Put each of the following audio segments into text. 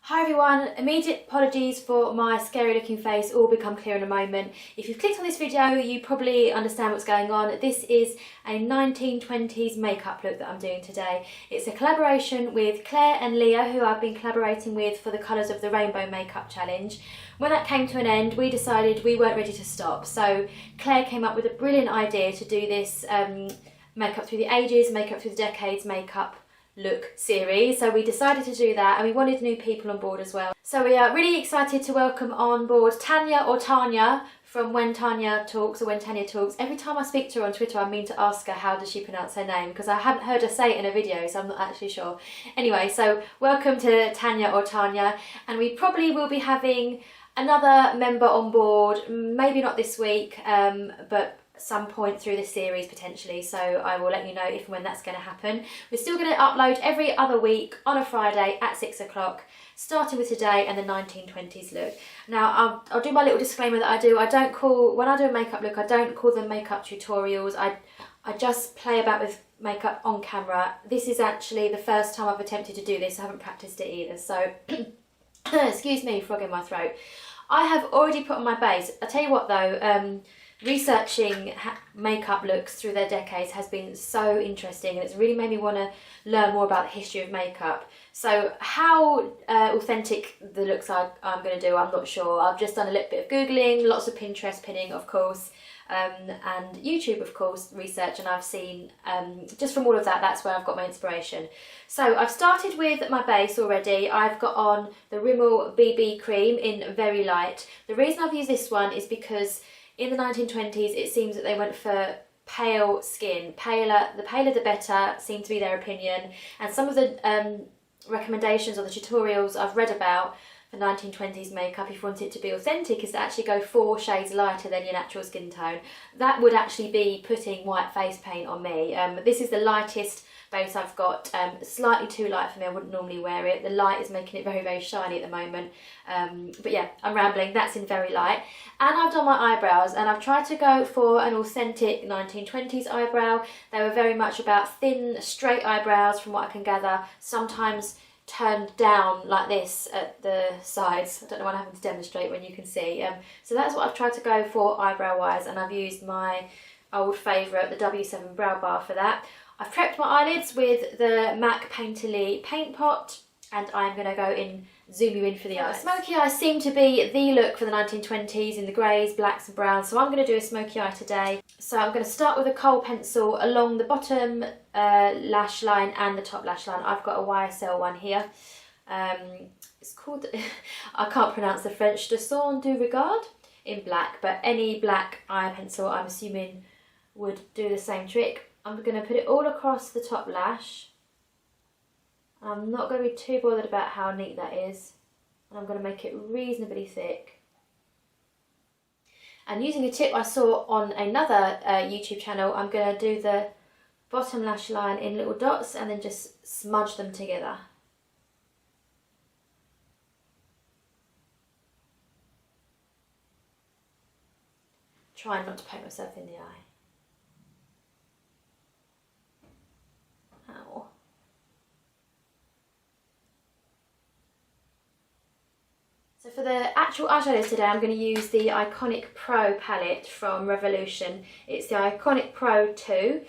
Hi everyone, immediate apologies for my scary looking face, all become clear in a moment. If you've clicked on this video, you probably understand what's going on. This is a 1920s makeup look that I'm doing today. It's a collaboration with Clare and Leah, who I've been collaborating with for the Colours of the Rainbow Makeup Challenge. When that came to an end, we decided we weren't ready to stop. So Clare came up with a brilliant idea to do this makeup through the ages, makeup through the decades makeup look series. So we decided to do that, and we wanted new people on board as well. So we are really excited to welcome on board Tania or Tania from When Tania Talks or When Tania Talks. Every time I speak to her on Twitter, I mean to ask her how does she pronounce her name, because I haven't heard her say it in a video, so I'm not actually sure. Anyway, so welcome to Tania or Tania, and we probably will be having another member on board, maybe not this week, but some point through this series potentially, so I will let you know if and when that's going to happen. We're still going to upload every other week on a Friday at 6 o'clock, starting with today and the 1920s look. Now I'll do my little disclaimer that I do. When I do a makeup look, I don't call them makeup tutorials. I just play about with makeup on camera. This is actually the first time I've attempted to do this. I haven't practiced it either, so excuse me, frog in my throat. I have already put on my base. I'll tell you what though, researching makeup looks through their decades has been so interesting, and it's really made me want to learn more about the history of makeup. So how authentic the looks I'm going to do, I'm not sure. I've just done a little bit of Googling, lots of Pinterest pinning of course, and YouTube of course research, and I've seen just from all of that, that's where I've got my inspiration. So I've started with my base already. I've got on the Rimmel BB cream in Very Light. The reason I've used this one is because in the 1920s, it seems that they went for pale skin. The paler the better, seemed to be their opinion. And some of the recommendations or the tutorials I've read about for 1920s makeup, if you want it to be authentic, is to actually go 4 shades lighter than your natural skin tone. That would actually be putting white face paint on me. This is the lightest base I've got, slightly too light for me. I wouldn't normally wear it. The light is making it very, very shiny at the moment. But yeah, I'm rambling. That's in Very Light. And I've done my eyebrows, and I've tried to go for an authentic 1920s eyebrow. They were very much about thin, straight eyebrows from what I can gather, sometimes turned down like this at the sides. I don't know what I'm having to demonstrate when you can see. So that's what I've tried to go for eyebrow wise, and I've used my old favourite, the W7 Brow Bar, for that. I've prepped my eyelids with the MAC Painterly Paint Pot, and I'm going to go in, zoom you in for the eyes. Smoky eyes seem to be the look for the 1920s in the greys, blacks and browns, so I'm going to do a smoky eye today. So I'm going to start with a kohl pencil along the bottom lash line and the top lash line. I've got a YSL one here. It's called, I can't pronounce the French, de Son du Regard in black, but any black eye pencil I'm assuming would do the same trick. I'm going to put it all across the top lash. I'm not going to be too bothered about how neat that is, and I'm going to make it reasonably thick. And using a tip I saw on another YouTube channel, I'm going to do the bottom lash line in little dots and then just smudge them together. Trying not to poke myself in the eye. Ow. So for the actual eyeshadows today, I'm going to use the Iconic Pro palette from Revolution. It's the Iconic Pro 2,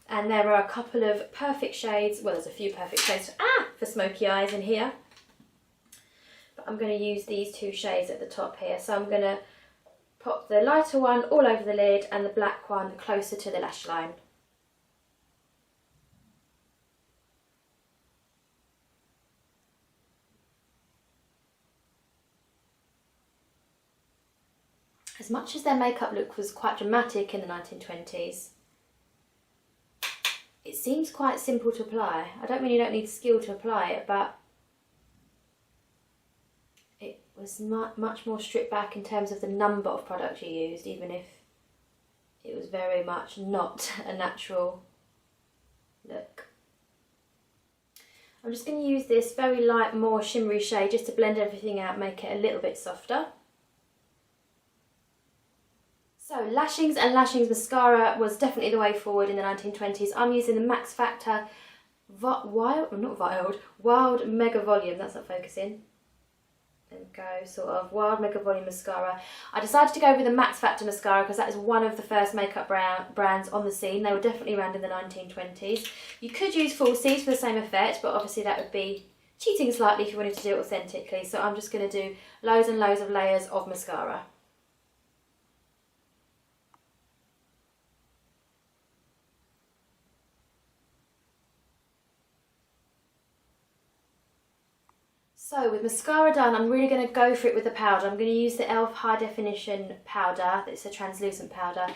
and there are a couple of perfect shades, well there's a few perfect shades for smoky eyes in here. But I'm going to use these 2 shades at the top here. So I'm going to pop the lighter one all over the lid and the black one closer to the lash line. As much as their makeup look was quite dramatic in the 1920s, it seems quite simple to apply. I don't mean you don't need skill to apply it, but it was much more stripped back in terms of the number of products you used, even if it was very much not a natural look. I'm just going to use this very light, more shimmery shade just to blend everything out, make it a little bit softer. So lashings and lashings mascara was definitely the way forward in the 1920s. I'm using the Max Factor Wild Mega Volume, that's not focusing. There we go, sort of Wild Mega Volume Mascara. I decided to go with the Max Factor mascara because that is one of the first makeup brands on the scene. They were definitely around in the 1920s. You could use falsies for the same effect, but obviously that would be cheating slightly if you wanted to do it authentically. So I'm just going to do loads and loads of layers of mascara. So with mascara done, I'm really going to go for it with the powder. I'm going to use the e.l.f. High Definition powder. It's a translucent powder.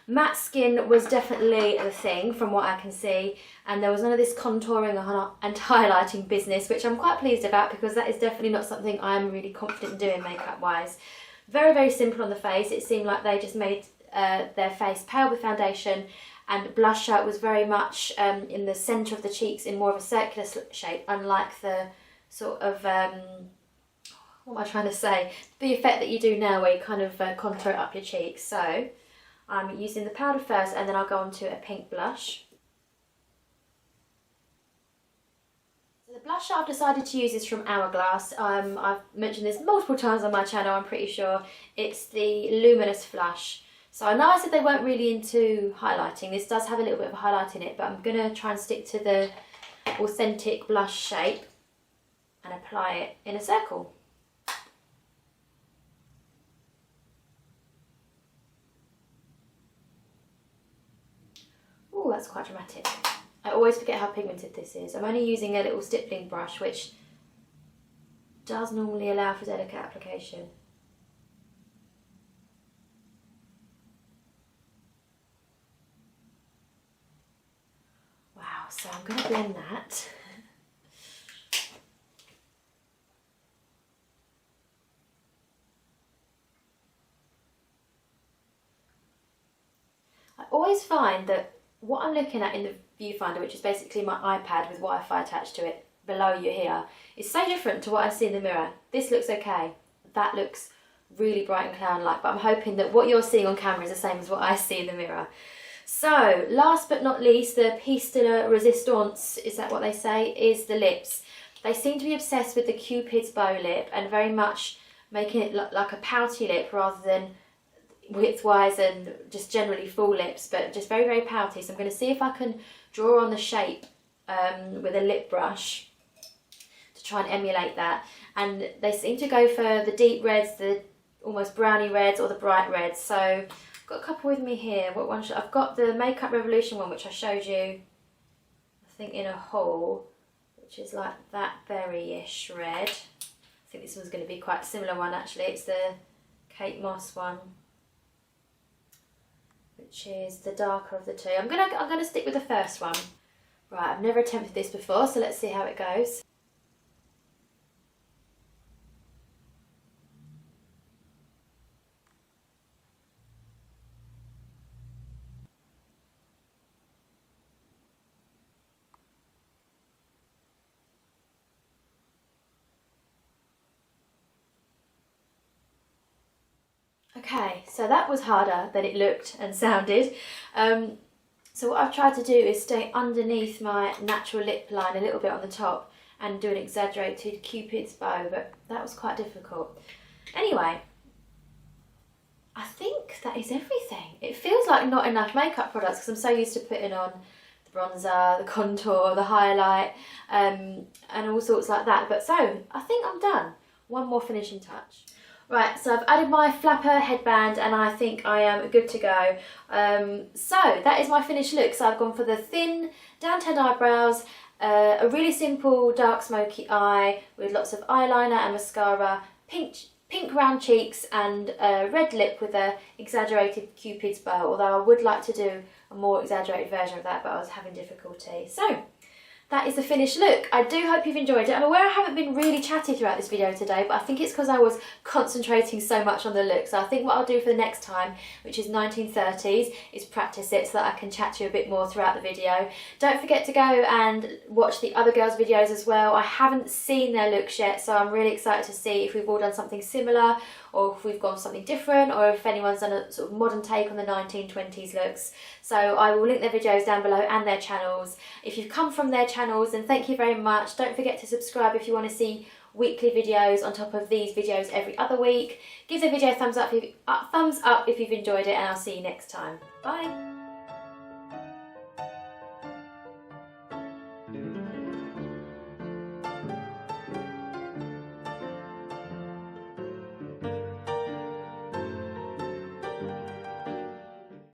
Matte skin was definitely the thing from what I can see, and there was none of this contouring and highlighting business, which I'm quite pleased about because that is definitely not something I'm really confident in doing makeup wise. Very, very simple on the face. It seemed like they just made their face pale with foundation, and blusher was very much in the centre of the cheeks in more of a circular shape, unlike the sort of, what am I trying to say? The effect that you do now where you kind of contour up your cheeks. So I'm using the powder first and then I'll go on to a pink blush. So the blusher I've decided to use is from Hourglass. I've mentioned this multiple times on my channel, I'm pretty sure. It's the Luminous Flush. So I know I said they weren't really into highlighting. This does have a little bit of a highlight in it, but I'm going to try and stick to the authentic blush shape and apply it in a circle. Oh, that's quite dramatic. I always forget how pigmented this is. I'm only using a little stippling brush, which does normally allow for delicate application. Wow, so I'm going to blend that. I always find that what I'm looking at in the viewfinder, which is basically my iPad with Wi-Fi attached to it below you here, is so different to what I see in the mirror. This looks okay, that looks really bright and clown-like, but I'm hoping that what you're seeing on camera is the same as what I see in the mirror. So, last but not least, the piece de la resistance, is that what they say, is the lips. They seem to be obsessed with the Cupid's bow lip and very much making it look like a pouty lip rather than width-wise and just generally full lips, but just very, very pouty. So I'm going to see if I can draw on the shape with a lip brush to try and emulate that. And they seem to go for the deep reds, the almost browny reds, or the bright reds. So I've got a couple with me here. What one should I've got the Makeup Revolution one, which I showed you, I think, in a haul, which is like that berry-ish red. I think this one's going to be quite a similar one actually. It's the Kate Moss one, which is the darker of the two. I'm gonna stick with the first one. Right, I've never attempted this before, so let's see how it goes. Okay, so that was harder than it looked and sounded. So what I've tried to do is stay underneath my natural lip line a little bit on the top and do an exaggerated Cupid's bow, but that was quite difficult. Anyway, I think that is everything. It feels like not enough makeup products because I'm so used to putting on the bronzer, the contour, the highlight, and all sorts like that. But so, I think I'm done. One more finishing touch. Right, so I've added my flapper headband and I think I am good to go. So that is my finished look. So I've gone for the thin, down-toned eyebrows, a really simple dark smoky eye with lots of eyeliner and mascara, pink round cheeks and a red lip with a exaggerated Cupid's bow, although I would like to do a more exaggerated version of that, but I was having difficulty. So that is the finished look. I do hope you've enjoyed it. I'm aware I haven't been really chatty throughout this video today, but I think it's because I was concentrating so much on the look. So I think what I'll do for the next time, which is 1930s, is practice it so that I can chat to you a bit more throughout the video. Don't forget to go and watch the other girls' videos as well. I haven't seen their looks yet, so I'm really excited to see if we've all done something similar, or if we've gone for something different, or if anyone's done a sort of modern take on the 1920s looks. So I will link their videos down below and their channels. If you've come from their channels, then thank you very much. Don't forget to subscribe if you want to see weekly videos on top of these videos every other week. Give the video a thumbs up if you've enjoyed it, and I'll see you next time. Bye.